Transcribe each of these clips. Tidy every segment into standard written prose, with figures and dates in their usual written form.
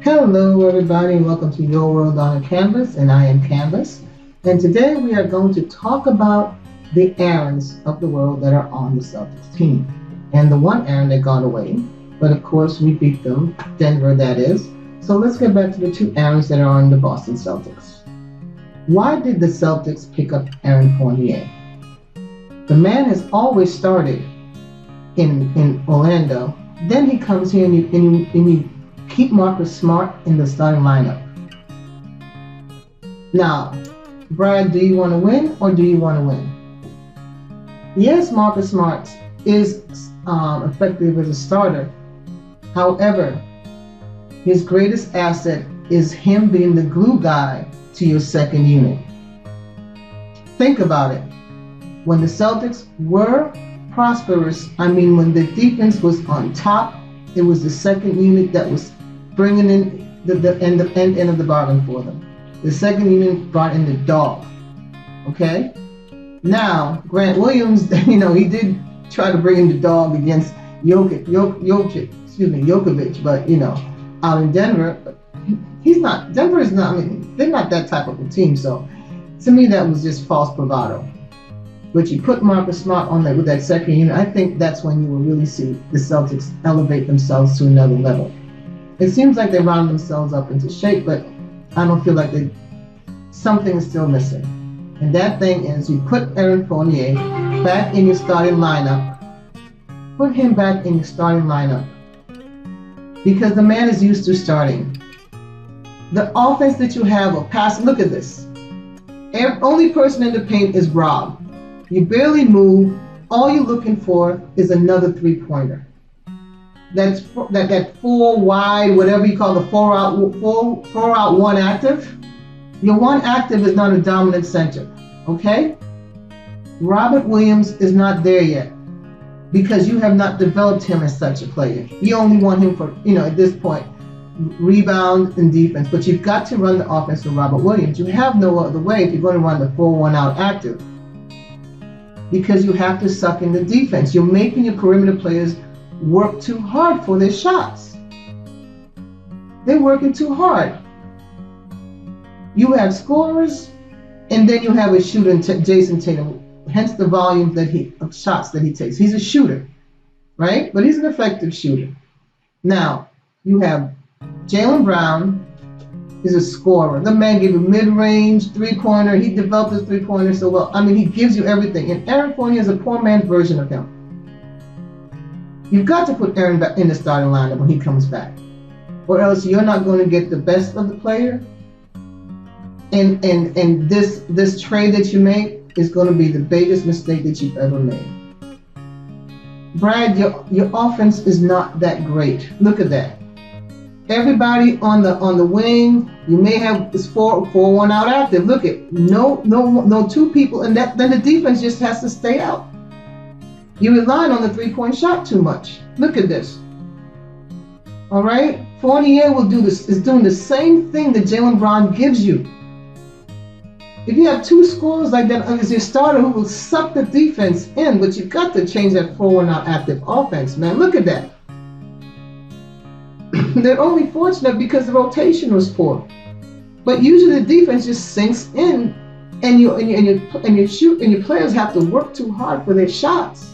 Hello, everybody, and welcome to Your World on a Canvas, and I am Canvas. And today we are going to talk about the Aarons of the world that are on the Celtics team. And the one Aaron that got away, but of course we beat them, Denver that is. So let's get back to the two Aarons that are on the Boston Celtics. Why did the Celtics pick up Erin Fournier? The man has always started in Orlando. Then he comes here and you keep Marcus Smart in the starting lineup. Now, Brad, do you want to win or do you want to win? Yes, Marcus Smart is effective as a starter. However, his greatest asset is him being the glue guy to your second unit. Think about it. When the Celtics were prosperous, when the defense was on top, it was the second unit that was bringing in the end of the bargain for them. The second unit brought in the dog. Okay? Now, Grant Williams, he did try to bring in the dog against Jokic, but out in Denver, Denver is not, they're not that type of a team. So to me, that was just false bravado. But you put Marcus Smart on that with that second unit, I think that's when you will really see the Celtics elevate themselves to another level. It seems like they round themselves up into shape, but I don't feel like something is still missing. And that thing is you put Erin Fournier back in your starting lineup. Put him back in your starting lineup. Because the man is used to starting. The offense that you have will pass. Look at this. Only person in the paint is Rob. You barely move. All you're looking for is another three-pointer. That four wide, whatever you call the four out one active. Your one active is not a dominant center. Okay? Robert Williams is not there yet because you have not developed him as such a player. You only want him for, at this point, rebound and defense. But you've got to run the offense with Robert Williams. You have no other way if you're going to run the 4-1 out active. Because you have to suck in the defense. You're making your perimeter players work too hard for their shots. They're working too hard. You have scorers, and then you have a shooter, Jason Tatum. Hence the volume of shots that he takes. He's a shooter, right? But he's an effective shooter. Now, you have Jaylen Brown is a scorer. The man gave a mid-range three-pointer. He developed his three-pointer so well. He gives you everything. And Erin Fournier is a poor man's version of him. You've got to put Erin back in the starting lineup when he comes back. Or else you're not going to get the best of the player. And this trade that you make is going to be the biggest mistake that you've ever made. Brad, your offense is not that great. Look at that. Everybody on the wing, you may have this 4-1 out active. Look at no two people, and then the defense just has to stay out. You're relying on the three-point shot too much. Look at this. All right, Fournier is doing the same thing that Jaylen Brown gives you. If you have two scorers like that as your starter who will suck the defense in, but you've got to change that 4-1 out active offense, man. Look at that. They're only fortunate because the rotation was poor. But usually the defense just sinks in, and your players have to work too hard for their shots.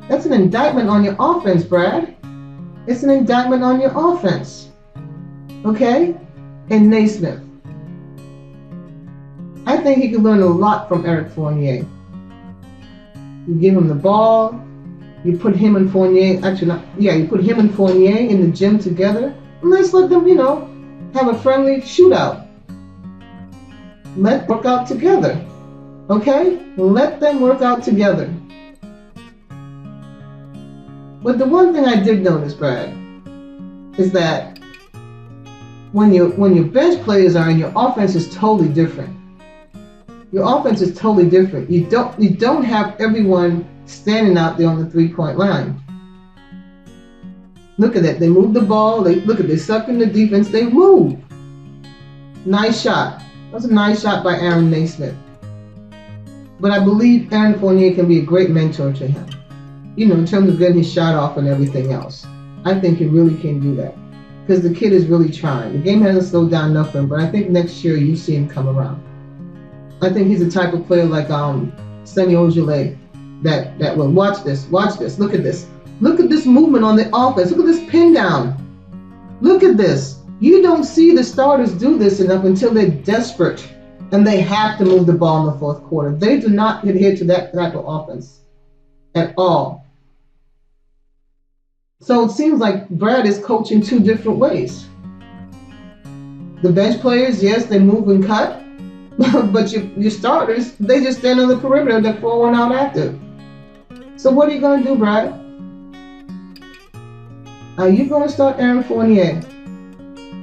That's an indictment on your offense, Brad. It's an indictment on your offense. Okay? And Naismith. I think he could learn a lot from Erin Fournier. You give him the ball. You put him and Fournier, you put him and Fournier in the gym together, and let's let them, have a friendly shootout. Let them work out together. Okay? Let them work out together. But the one thing I did notice, Brad, is that when your bench players are in, your offense is totally different. Your offense is totally different. You don't have everyone standing out there on the three-point line. Look at that. They move the ball. They suck in the defense. They move. Nice shot. That was a nice shot by Aaron Naismith. But I believe Erin Fournier can be a great mentor to him. In terms of getting his shot off and everything else. I think he really can do that. because the kid is really trying. The game hasn't slowed down enough for him, but I think next year you see him come around. I think he's the type of player like Semi Ojeleye that will watch this, look at this movement on the offense, look at this pin down, look at this. You don't see the starters do this enough until they're desperate and they have to move the ball in the fourth quarter. They do not adhere to that type of offense at all. So it seems like Brad is coaching two different ways. The bench players, yes, they move and cut, but your starters, they just stand on the perimeter. They're 4-1 out active. So what are you going to do, Brad? Are you going to start Erin Fournier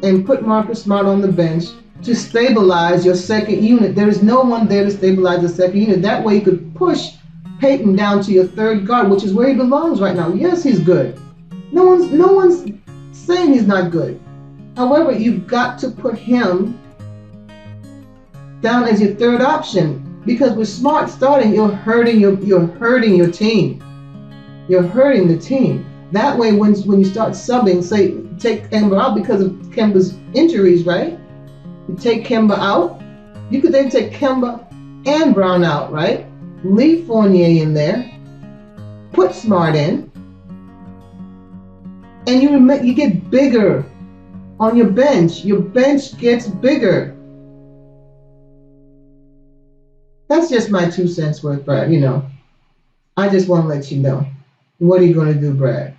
and put Marcus Smart on the bench to stabilize your second unit? There is no one there to stabilize the second unit. That way you could push Peyton down to your third guard, which is where he belongs right now. Yes, he's good. No one's saying he's not good. However, you've got to put him down as your third option, because with Smart starting, you're hurting your team. You're hurting the team. That way, when you start subbing, say take Kemba out because of Kemba's injuries, right? You take Kemba out. You could then take Kemba and Brown out, right? Leave Fournier in there. Put Smart in. And you get bigger on your bench. Your bench gets bigger. That's just my 2 cents worth, Brad. I just want to let you know. What are you going to do, Brad?